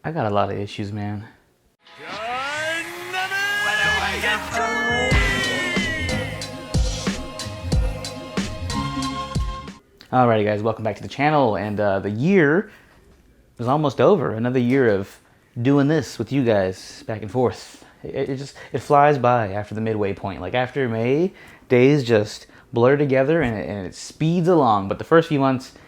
I got a lot of issues, man. Alrighty guys, welcome back to the channel, and the year is almost over. Another year of doing this with you guys, back and forth. It flies by after the midway point. Like after May, days just blur together and it speeds along, but the first few months, a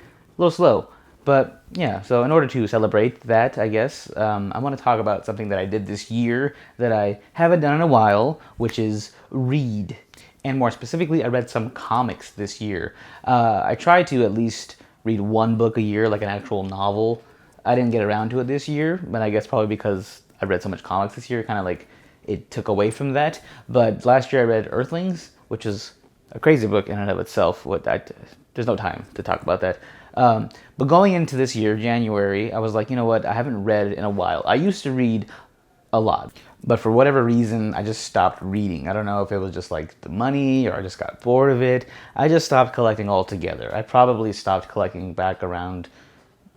little slow. But yeah, so in order to celebrate that, I guess, I want to talk about something that I did this year that I haven't done in a while, which is read. And more specifically, I read some comics this year. I try to at least read one book a year, like an actual novel. I didn't get around to it this year, but I guess probably because I read so much comics this year, kind of like it took away from that. But last year I read Earthlings, which is a crazy book in and of itself. There's no time to talk about that. But going into this year, January, I was like, you know what? I haven't read in a while. I used to read a lot, but for whatever reason, I just stopped reading. I don't know if it was just like the money or I just got bored of it. I just stopped collecting altogether. I probably stopped collecting back around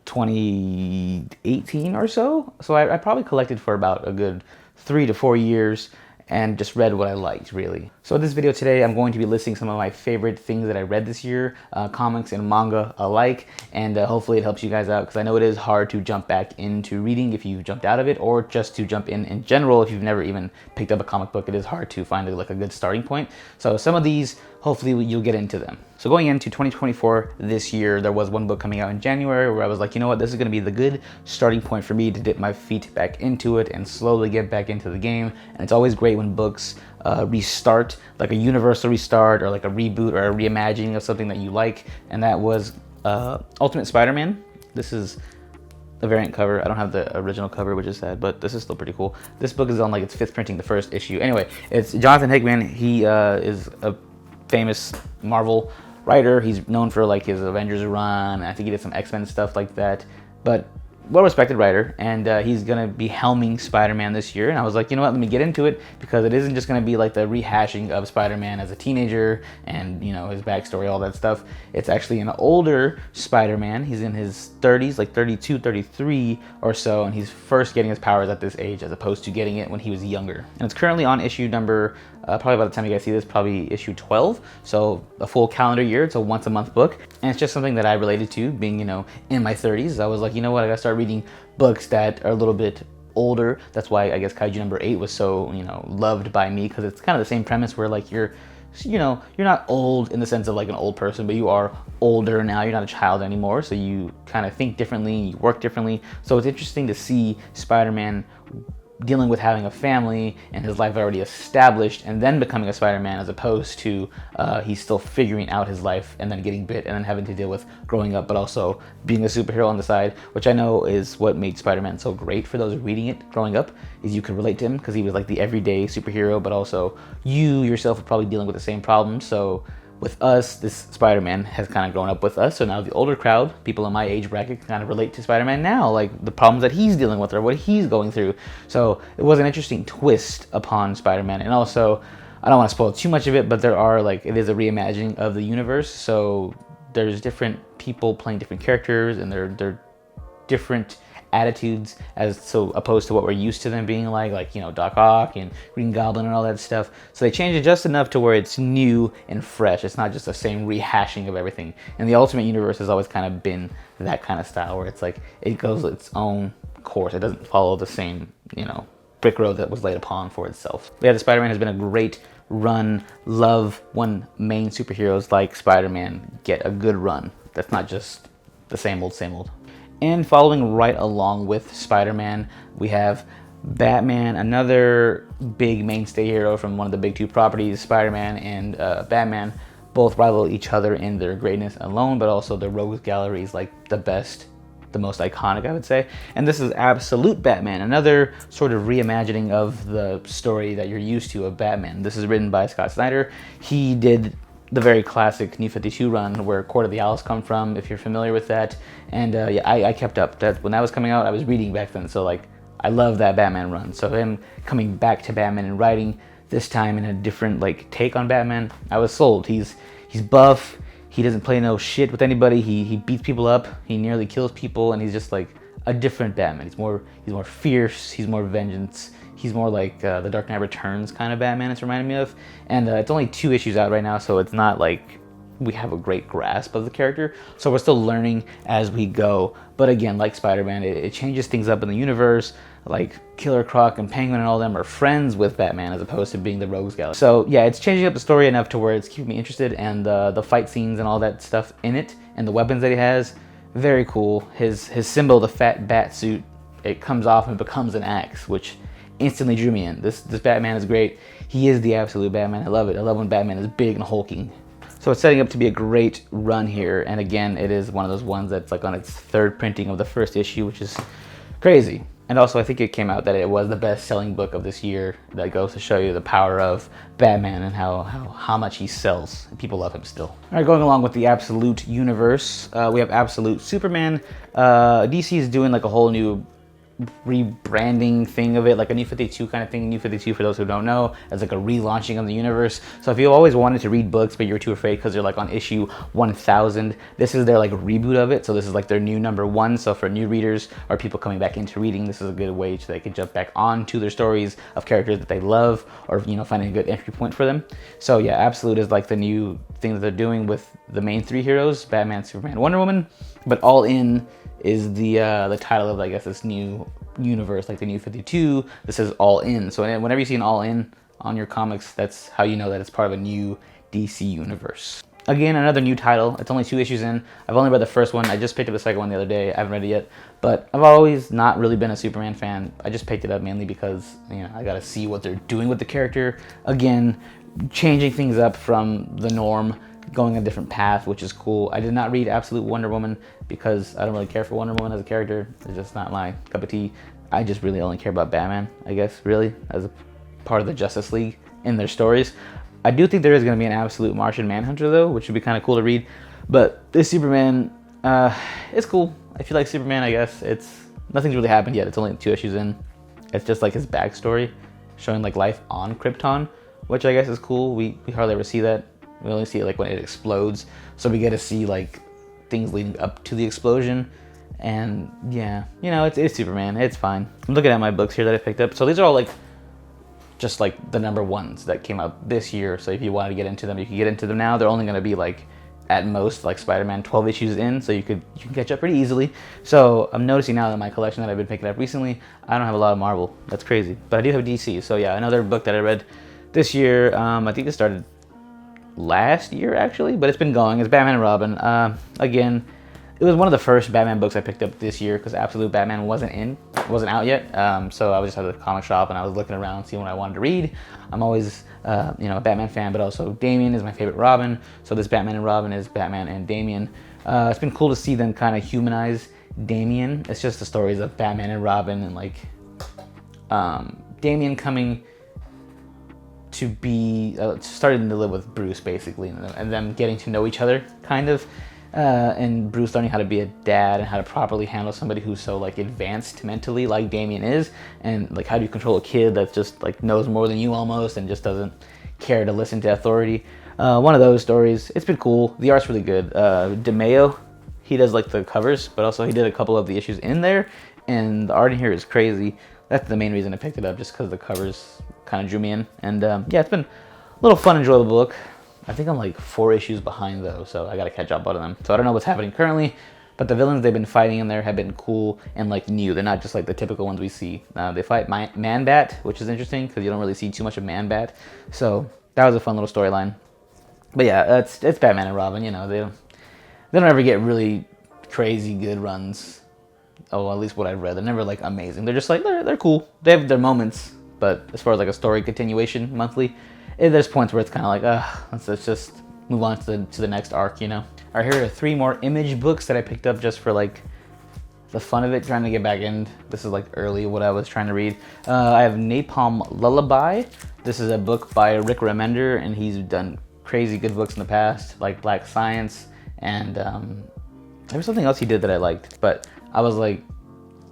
2018 or so. So I probably collected for about a good 3 to 4 years and just read what I liked, really. So in this video today, I'm going to be listing some of my favorite things that I read this year, comics and manga alike, and hopefully it helps you guys out, because I know it is hard to jump back into reading if you jumped out of it, or just to jump in general if you've never even picked up a comic book. It is hard to find like a good starting point. So some of these, hopefully you'll get into them. So going into 2024 this year, there was one book coming out in January where I was like, you know what, this is going to be the good starting point for me to dip my feet back into it and slowly get back into the game. And it's always great when books restart, like a universal restart or like a reboot or a reimagining of something that you like. And that was Ultimate Spider-Man. This is the variant cover. I don't have the original cover, which is sad, but this is still pretty cool. This book is on like its 5th printing, the first issue. Anyway, it's Jonathan Hickman. He is a famous Marvel writer. He's known for like his Avengers run. I think he did some X-Men stuff like that, but well-respected writer, and he's gonna be helming Spider-Man this year. And I was like, you know what, let me get into it, because it isn't just gonna be like the rehashing of Spider-Man as a teenager and, you know, his backstory, all that stuff. It's actually an older Spider-Man. He's in his 30s, like 32, 33 or so, and he's first getting his powers at this age as opposed to getting it when he was younger. And it's currently on issue number, probably by the time you guys see this, probably issue 12. So a full calendar year. It's a once-a-month book, and it's just something that I related to, being, you know, in my 30s. I was like, you know what, I gotta start reading books that are a little bit older. That's why I guess Kaiju number 8 was so, you know, loved by me, because it's kind of the same premise where like you're not old in the sense of like an old person, but you are older now. You're not a child anymore, so you kind of think differently, you work differently. So it's interesting to see Spider-Man dealing with having a family and his life already established and then becoming a Spider-Man, as opposed to he's still figuring out his life and then getting bit and then having to deal with growing up, but also being a superhero on the side, which I know is what made Spider-Man so great for those reading it growing up, is you could relate to him because he was like the everyday superhero, but also you yourself were probably dealing with the same problems. So with us, this Spider-Man has kind of grown up with us, so now the older crowd, people in my age bracket, can kind of relate to Spider-Man now, like the problems that he's dealing with or what he's going through. So it was an interesting twist upon Spider-Man. And also, I don't want to spoil too much of it, but there are like, it is a reimagining of the universe, so there's different people playing different characters, and they're different attitudes as so opposed to what we're used to them being like, you know, Doc Ock and Green Goblin and all that stuff. So they changed it just enough to where it's new and fresh. It's not just the same rehashing of everything. And the Ultimate Universe has always kind of been that kind of style, where it's like it goes its own course. It doesn't follow the same, you know, brick road that was laid upon for itself. But yeah, the Spider-Man has been a great run. Love when main superheroes like Spider-Man get a good run. That's not just the same old, same old. And following right along with Spider-Man, we have Batman, another big mainstay hero from one of the big 2 properties. Spider-Man and Batman both rival each other in their greatness alone, but also the rogues gallery is like the best, the most iconic, I would say. And this is Absolute Batman, another sort of reimagining of the story that you're used to of Batman. This is written by Scott Snyder. He did the very classic New 52 run where Court of the Owls come from, if you're familiar with that. And yeah, I kept up. That when that was coming out, I was reading back then, so like I love that Batman run. So him coming back to Batman and writing this time in a different like take on Batman, I was sold. He's buff. He doesn't play no shit with anybody. He beats people up. He nearly kills people, and he's just like a different Batman. He's more fierce. He's more vengeance. He's more like the Dark Knight Returns kind of Batman it's reminding me of. And it's only 2 issues out right now, so it's not like we have a great grasp of the character. So we're still learning as we go. But again, like Spider-Man, it changes things up in the universe. Like Killer Croc and Penguin and all them are friends with Batman as opposed to being the Rogues Gallery. So yeah, it's changing up the story enough to where it's keeping me interested, and the fight scenes and all that stuff in it, and the weapons that he has, very cool. His symbol, the fat bat suit, it comes off and becomes an axe, which instantly drew me in. This Batman is great. He is the absolute Batman. I love it. I love when Batman is big and hulking. So it's setting up to be a great run here, and again, it is one of those ones that's like on its 3rd printing of the 1st issue, which is crazy. And also, I think it came out that it was the best-selling book of this year. That goes to show you the power of Batman and how much he sells. People love him still. All right, going along with the Absolute universe, we have Absolute Superman. DC is doing like a whole new rebranding thing of it, like a New 52 kind of thing. New 52, for those who don't know, as like a relaunching of the universe. So if you always wanted to read books but you're too afraid because they're like on issue 1000, this is their like reboot of it. So this is like their new #1. So for new readers or people coming back into reading, this is a good way so they can jump back onto their stories of characters that they love, or finding a good entry point for them. So yeah, Absolute is like the new thing that they're doing with the main 3 heroes, Batman, Superman, Wonder Woman. But All In is the title of, I guess, this new universe, like the New 52. This is All In. So whenever you see an All In on your comics, that's how you know that it's part of a new DC universe. Again, another new title. It's only 2 issues in. I've only read the first one. I just picked up the second one the other day. I haven't read it yet, but I've always not really been a Superman fan. I just picked it up mainly because I gotta see what they're doing with the character. Again, changing things up from the norm, going a different path, which is cool. I did not read Absolute Wonder Woman because I don't really care for Wonder Woman as a character. It's just not my cup of tea. I just really only care about Batman, I guess, really, as a part of the Justice League in their stories. I do think there is going to be an Absolute Martian Manhunter, though, which would be kind of cool to read. But this Superman, it's cool. If you like Superman, I guess. Nothing's really happened yet. It's only 2 issues in. It's just like his backstory, showing like life on Krypton, which I guess is cool. We hardly ever see that. We only see it like when it explodes, so we get to see like things leading up to the explosion. And yeah, it's Superman. It's fine. I'm looking at my books here that I picked up. So these are all like just like the #1s that came out this year. So if you wanted to get into them, you can get into them now. They're only going to be like at most like Spider-Man 12 issues in, so you can catch up pretty easily. So I'm noticing now that my collection that I've been picking up recently, I don't have a lot of Marvel. That's crazy, but I do have DC. So yeah, another book that I read this year. I think it started last year actually, but it's been going. It's Batman and Robin. Again, it was one of the first Batman books I picked up this year because Absolute Batman wasn't out yet. So I was just at the comic shop and I was looking around seeing what I wanted to read. I'm always a Batman fan, but also Damian is my favorite Robin. So this Batman and Robin is Batman and Damian. It's been cool to see them kind of humanize Damian. It's just the stories of Batman and Robin, and like Damian coming to be starting to live with Bruce basically, and them getting to know each other kind of, and Bruce learning how to be a dad and how to properly handle somebody who's so like advanced mentally like Damian is, and like how do you control a kid that just like knows more than you almost and just doesn't care to listen to authority. One of those stories. It's been cool. The art's really good. DeMeo, he does like the covers, but also he did a couple of the issues in there, and the art in here is crazy. That's the main reason I picked it up, just because the covers kind of drew me in. And yeah, it's been a little fun, enjoyable book. I think I'm like 4 issues behind though, so I gotta catch up on them. So I don't know what's happening currently, but the villains they've been fighting in there have been cool and like new. They're not just like the typical ones we see. They fight Man-Bat, which is interesting because you don't really see too much of Man-Bat. So that was a fun little storyline. But yeah, it's Batman and Robin. They don't ever get really crazy good runs. Oh, at least what I've read. They're never like amazing. They're just like they're cool. They have their moments, but as far as like a story continuation monthly, there's points where it's kind of like, let's just move on to the next arc, All right, here are 3 more Image books that I picked up just for like the fun of it, trying to get back in. This is like early what I was trying to read. I have Napalm Lullaby. This is a book by Rick Remender, and he's done crazy good books in the past, like Black Science, and there was something else he did that I liked, but I was like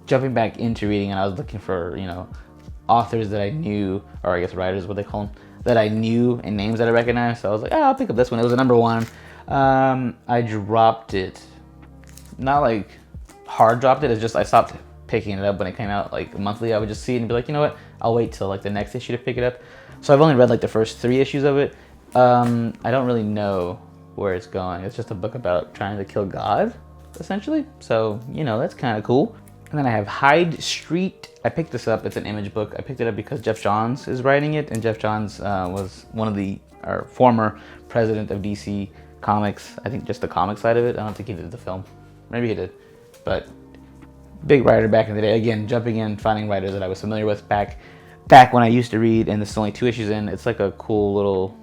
jumping back into reading, and I was looking for, authors that I knew, or I guess writers, what they call them, that I knew and names that I recognized. So I was like, I'll pick up this one. It was a #1. I dropped it, not like hard dropped it. It's just I stopped picking it up when it came out like monthly. I would just see it and be like, you know what, I'll wait till like the next issue to pick it up. So I've only read like the first 3 issues of it. I don't really know where it's going. It's just a book about trying to kill God, essentially. So, you know, that's kind of cool. And then I have Hyde Street. I picked this up. It's an Image book. I picked it up because Jeff Johns is writing it, and Jeff Johns was one of the former president of DC Comics. I think just the comic side of it. I don't think he did the film. Maybe he did, but big writer back in the day. Again, jumping in, finding writers that I was familiar with back when I used to read, and this is only 2 issues in. It's like a cool little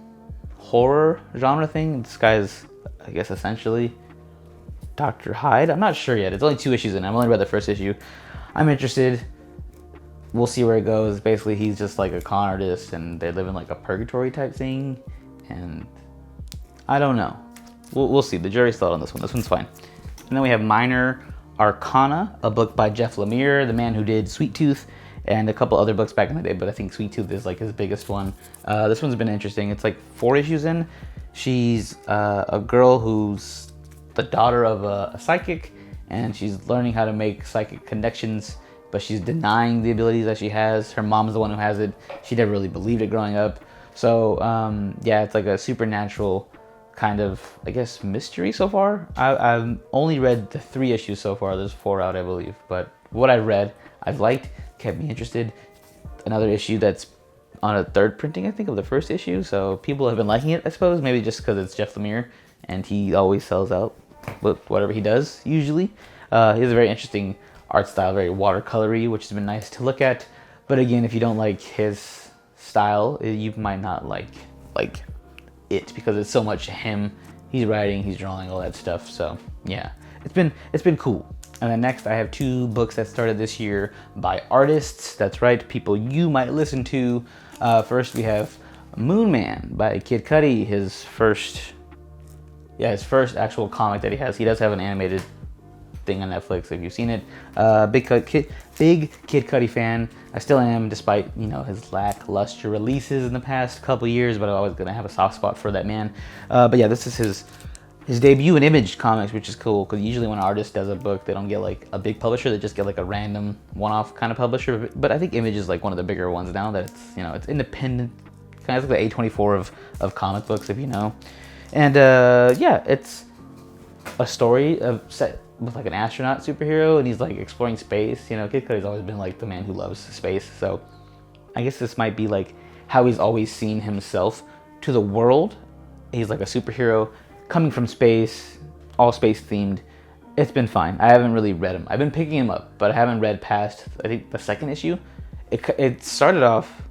horror genre thing. This guy's, I guess, essentially Dr. Hyde. I'm not sure yet. It's only 2 issues in. I've only read the first issue. I'm interested. We'll see where it goes. Basically, he's just like a con artist, and they live in like a purgatory type thing, and I don't know. We'll see. The jury's still out on this one. This one's fine. And then we have Minor Arcana, a book by Jeff Lemire, the man who did Sweet Tooth, and a couple other books back in the day, but I think Sweet Tooth is like his biggest one. This one's been interesting. It's like 4 issues in. She's a girl who's the daughter of a psychic, and she's learning how to make psychic connections, but she's denying the abilities that she has. Her mom's the one who has it. She never really believed it growing up. So yeah, it's like a supernatural kind of, I guess, mystery so far. I've only read the 3 issues so far. There's 4 out, I believe, but what I've read, I've liked, kept me interested. Another issue that's on a 3rd printing, I think, of the first issue, so people have been liking it, I suppose, maybe just because it's Jeff Lemire, and he always sells out with whatever he does, usually. He has a very interesting art style, very watercolory, which has been nice to look at, but again, if you don't like his style, you might not like it, because it's so much him. He's writing, he's drawing, all that stuff. So yeah, it's been cool. And then next I have 2 books that started this year by artists. That's right, people you might listen to. First we have Moon Man by Kid Cudi, his first actual comic that he has. He does have an animated thing on Netflix if you've seen it. Big Kid Cudi fan. I still am, despite, you know, his lackluster releases in the past couple years, but I'm always gonna have a soft spot for that man. But yeah, this is his debut in Image Comics, which is cool, because usually when an artist does a book, they don't get like a big publisher, they just get like a random one-off kind of publisher. But I think Image is like one of the bigger ones now, that it's, you know, it's independent, kind of like the A24 of comic books, if you know. And yeah, it's a story set with like an astronaut superhero, and he's like exploring space. You know, Kid Cudi's always been like the man who loves space, so I guess this might be like how he's always seen himself to the world. He's like a superhero coming from space, all space themed. It's been fine. I haven't really read him. I've been picking him up, but I haven't read past, I think, the 2nd issue. It started off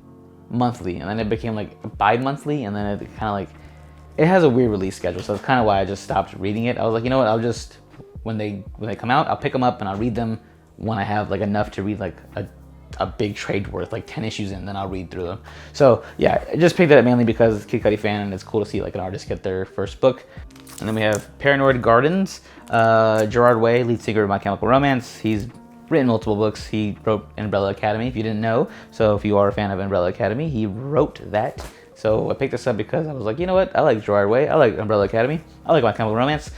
monthly, and then it became like bi-monthly, and then it kind of like, it has a weird release schedule, so that's kind of why I just stopped reading it. I was like, you know what, I'll just, when they come out, I'll pick them up and I'll read them when I have like enough to read like a big trade worth, like 10 issues in, then I'll read through them. So yeah, I just picked it up mainly because Kid Cudi fan, and it's cool to see like an artist get their first book. And then we have Paranoid Gardens. Gerard Way, lead singer of My Chemical Romance. He's written multiple books. He wrote Umbrella Academy, if you didn't know. So if you are a fan of Umbrella Academy, he wrote that. So I picked this up because I was like, you know what? I like Gerard Way. I like Umbrella Academy. I like My Chemical Romance.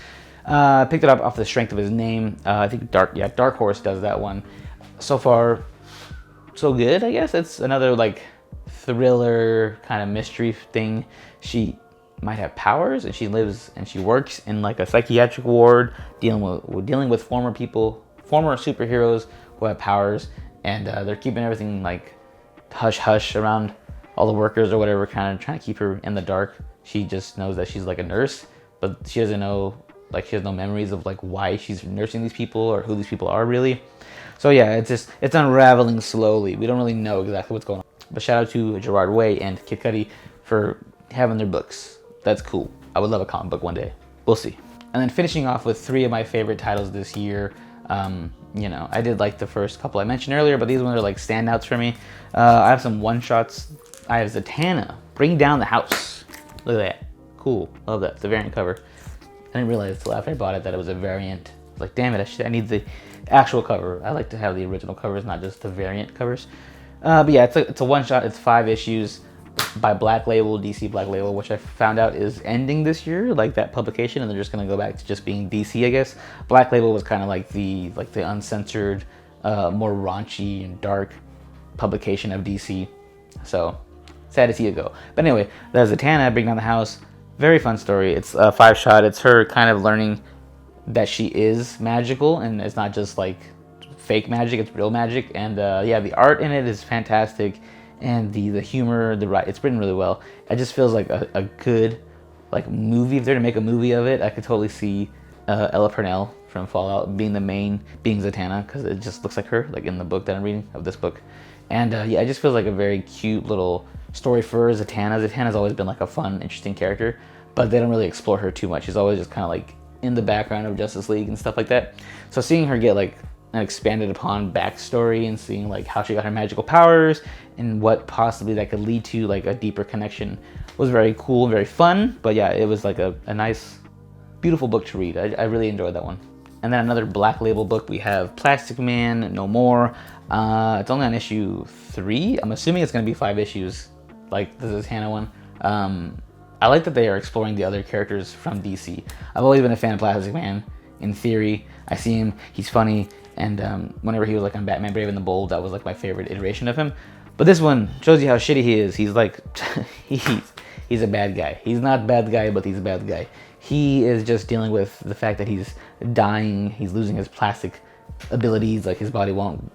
Picked it up off the strength of his name. I think Dark Horse does that one. So far, so good, I guess. It's another like thriller kind of mystery thing. She might have powers, and she lives and she works in like a psychiatric ward, dealing with former superheroes who have powers, and they're keeping everything like hush hush around all the workers or whatever, kind of trying to keep her in the dark. She just knows that she's like a nurse, but she doesn't know, like, she has no memories of like why she's nursing these people or who these people are really. So yeah, it's unraveling slowly. We don't really know exactly what's going on. But shout out to Gerard Way and Kid Cudi for having their books. That's cool. I would love a comic book one day. We'll see. And then finishing off with 3 of my favorite titles this year. You know, I did like the first couple I mentioned earlier, but these ones are like standouts for me. I have some one-shots. I have Zatanna, Bring Down the House. Look at that. Cool. Love that. It's a variant cover. I didn't realize until after I bought it that it was a variant. I was like, damn it, I need the actual cover. I like to have the original covers, not just the variant covers. But yeah, it's a one-shot. It's 5 issues. by Black Label, DC Black Label, which I found out is ending this year, like that publication, and they're just gonna go back to just being DC, I guess. Black Label was kind of like the uncensored, more raunchy and dark publication of DC. So sad to see it go. But anyway, there's Zatanna bringing down the house. Very fun story. It's a 5-shot. It's her kind of learning that she is magical, and it's not just like fake magic, it's real magic. And yeah, the art in it is fantastic, and the humor, it's written really well. It just feels like a good like movie. If they're to make a movie of it, I could totally see Ella Purnell from Fallout being Zatanna, because it just looks like her, like in the book that I'm reading of this book. And yeah, it just feels like a very cute little story for Zatanna. Zatanna's always been like a fun, interesting character, but they don't really explore her too much. She's always just kind of like in the background of Justice League and stuff like that. So seeing her get like an expanded upon backstory and seeing like how she got her magical powers and what possibly that could lead to like a deeper connection was very cool, very fun. But yeah, it was like a nice, beautiful book to read. I really enjoyed that one. And then another Black Label book, we have Plastic Man No More. It's only on issue 3. I'm assuming it's going to be 5 issues, like the Zatanna one. I like that they are exploring the other characters from DC. I've always been a fan of Plastic Man. In theory, I see him, he's funny, and whenever he was like on Batman Brave and the Bold, that was like my favorite iteration of him. But this one shows you how shitty he is. He's like, he's a bad guy. He's not a bad guy, but he's a bad guy. He is just dealing with the fact that he's dying, he's losing his plastic abilities, like his body won't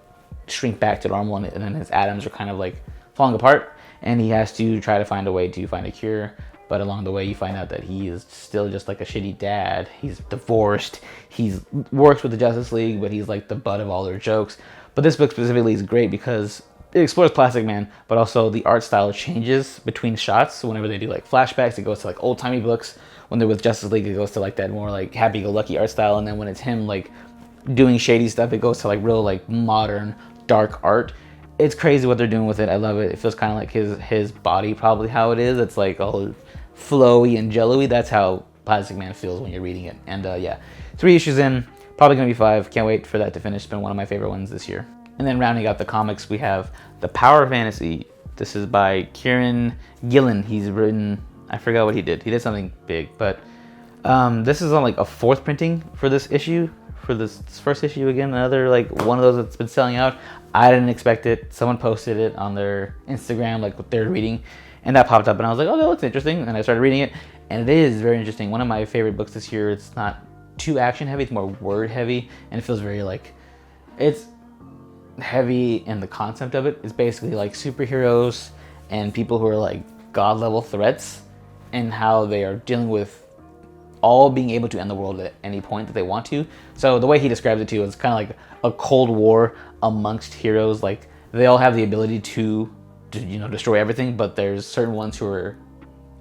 shrink back to normal, and then his atoms are kind of like falling apart, and he has to try to find a way to find a cure. But along the way, you find out that he is still just like a shitty dad. He's divorced. He works with the Justice League, but he's like the butt of all their jokes. But this book specifically is great because it explores Plastic Man, but also the art style changes between shots. So whenever they do like flashbacks, it goes to like old-timey books. When they're with Justice League, it goes to like that more like happy-go-lucky art style. And then when it's him like doing shady stuff, it goes to like real like modern, dark art. It's crazy what they're doing with it. I love it. It feels kind of like his body, probably how it is. It's like all flowy and jello-y. That's how Plastic Man feels when you're reading it. And yeah, 3 issues in, probably gonna be 5. Can't wait for that to finish. It's been one of my favorite ones this year. And then rounding out the comics, we have The Power of Fantasy. This is by Kieran Gillen. He's written, I forgot what he did. He did something big, but this is on like a 4th printing for this issue. For this first issue again, another like one of those that's been selling out. I didn't expect it. Someone posted it on their Instagram, like what they're reading, and that popped up, and I was like, oh, that looks interesting, and I started reading it, and it is very interesting. One of my favorite books this year. It's not too action heavy, it's more word heavy, and it feels very like, it's heavy in the concept of it. It's basically like superheroes and people who are like god level threats, and how they are dealing with all being able to end the world at any point that they want to. So the way he describes it too, it's kind of like a cold war amongst heroes. Like they all have the ability to destroy everything, but there's certain ones who are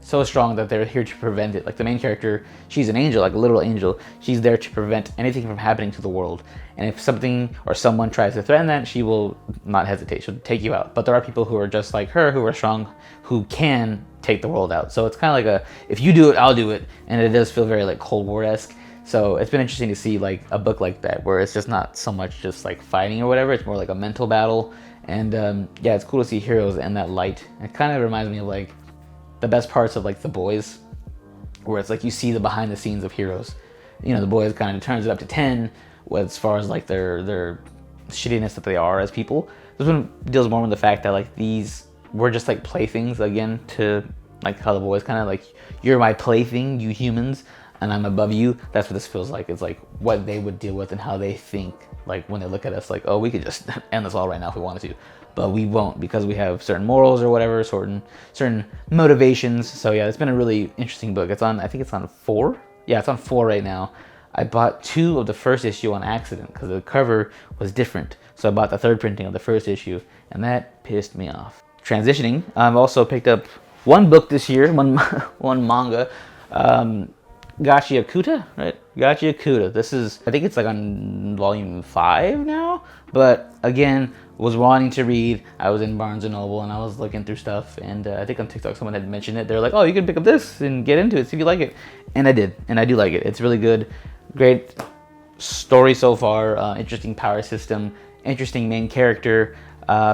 so strong that they're here to prevent it. Like the main character, she's an angel, like a literal angel. She's there to prevent anything from happening to the world. And if something or someone tries to threaten that, she will not hesitate. She'll take you out. But there are people who are just like her, who are strong, who can take the world out. So it's kind of like if you do it, I'll do it. And it does feel very like Cold War-esque. So it's been interesting to see like a book like that, where it's just not so much just like fighting or whatever. It's more like a mental battle. And yeah, it's cool to see heroes in that light. It kind of reminds me of like the best parts of like The Boys, where it's like you see the behind the scenes of heroes. The Boys kind of turns it up to 10 as far as like their shittiness that they are as people. This one deals more with the fact that like we're just like playthings again, to like how The Boys kind of like, you're my plaything, you humans, and I'm above you. That's what this feels like. It's like what they would deal with and how they think, like when they look at us like, oh, we could just end this all right now if we wanted to, but we won't, because we have certain morals or whatever, certain motivations. So yeah, it's been a really interesting book. I think it's on 4. Yeah, it's on 4 right now. I bought 2 of the first issue on accident because the cover was different. So I bought the 3rd printing of the first issue, and that pissed me off. Transitioning, I've also picked up one book this year, one manga, Gachiakuta, right? Gachiakuta. This is, I think it's like on volume 5 now, but again, was wanting to read. I was in Barnes & Noble and I was looking through stuff, and I think on TikTok someone had mentioned it. They're like, oh, you can pick up this and get into it, see if you like it. And I did, and I do like it. It's really good. Great story so far, interesting power system, interesting main character.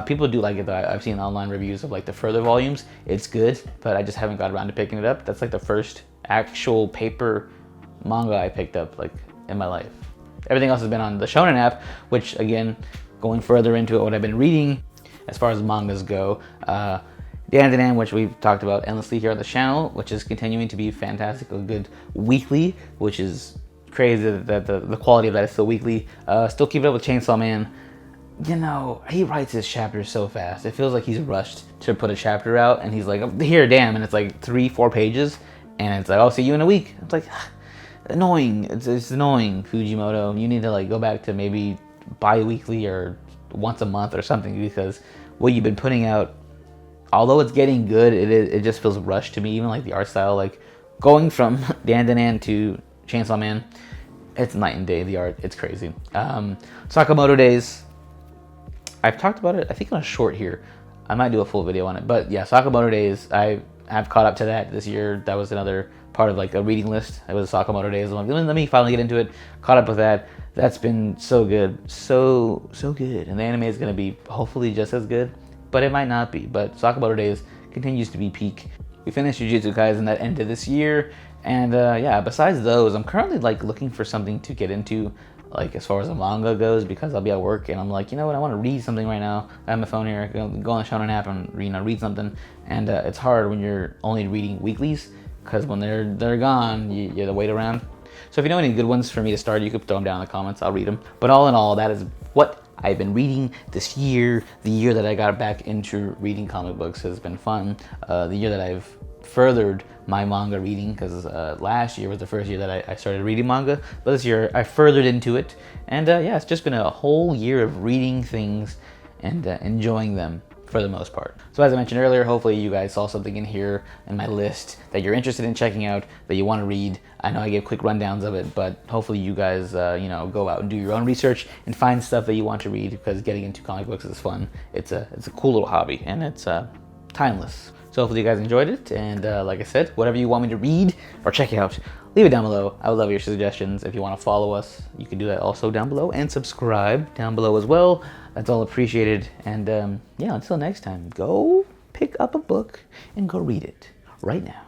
People do like it though. I've seen online reviews of like the further volumes. It's good, but I just haven't got around to picking it up. That's like the first actual paper manga I picked up like in my life. Everything else has been on the Shonen app, which again, going further into it, what I've been reading as far as mangas go, Dan, which we've talked about endlessly here on the channel, which is continuing to be fantastic, a good weekly, which is crazy that the quality of that is still weekly. Still keep it up with Chainsaw Man. You know, he writes his chapters so fast. It feels like he's rushed to put a chapter out, and he's like, here, damn, and it's like 3-4 pages, and it's like, I'll see you in a week. It's like, annoying. It's annoying, Fujimoto. You need to like go back to maybe bi-weekly or once a month or something, because what you've been putting out, although it's getting good, it just feels rushed to me. Even like the art style, like going from Dan to Chainsaw Man, it's night and day. The art, it's crazy. Sakamoto Days, I've talked about it, I think on a short here. I might do a full video on it, but yeah, Sakamoto Days, I have caught up to that this year. That was another part of like a reading list. It was Sakamoto Days. I'm like, let me finally get into it. Caught up with that. That's been so good, so good. And the anime is gonna be hopefully just as good, but it might not be. But Sakamoto Days continues to be peak. We finished Jujutsu Kaisen that ended this year, and yeah, besides those, I'm currently like looking for something to get into, like as far as a manga goes, because I'll be at work and I'm like, you know what, I want to read something right now. I have my phone here, I can go on the Shonen app and read something, and it's hard when you're only reading weeklies, because when they're gone, you have to wait around. So if you know any good ones for me to start, you could throw them down in the comments. I'll read them. But all in all, that is what I've been reading this year. The year that I got back into reading comic books has been fun. The year that I've furthered my manga reading, because last year was the first year that I started reading manga, but this year I furthered into it. And yeah, it's just been a whole year of reading things and enjoying them for the most part. So as I mentioned earlier, hopefully you guys saw something in here in my list that you're interested in checking out, that you want to read. I know I gave quick rundowns of it, but hopefully you guys you know, go out and do your own research and find stuff that you want to read, because getting into comic books is fun. It's a cool little hobby, and it's timeless. So hopefully you guys enjoyed it, and like I said, whatever you want me to read or check out, leave it down below. I would love your suggestions. If you want to follow us, you can do that also down below, and subscribe down below as well. That's all appreciated. And yeah, until next time, go pick up a book and go read it right now.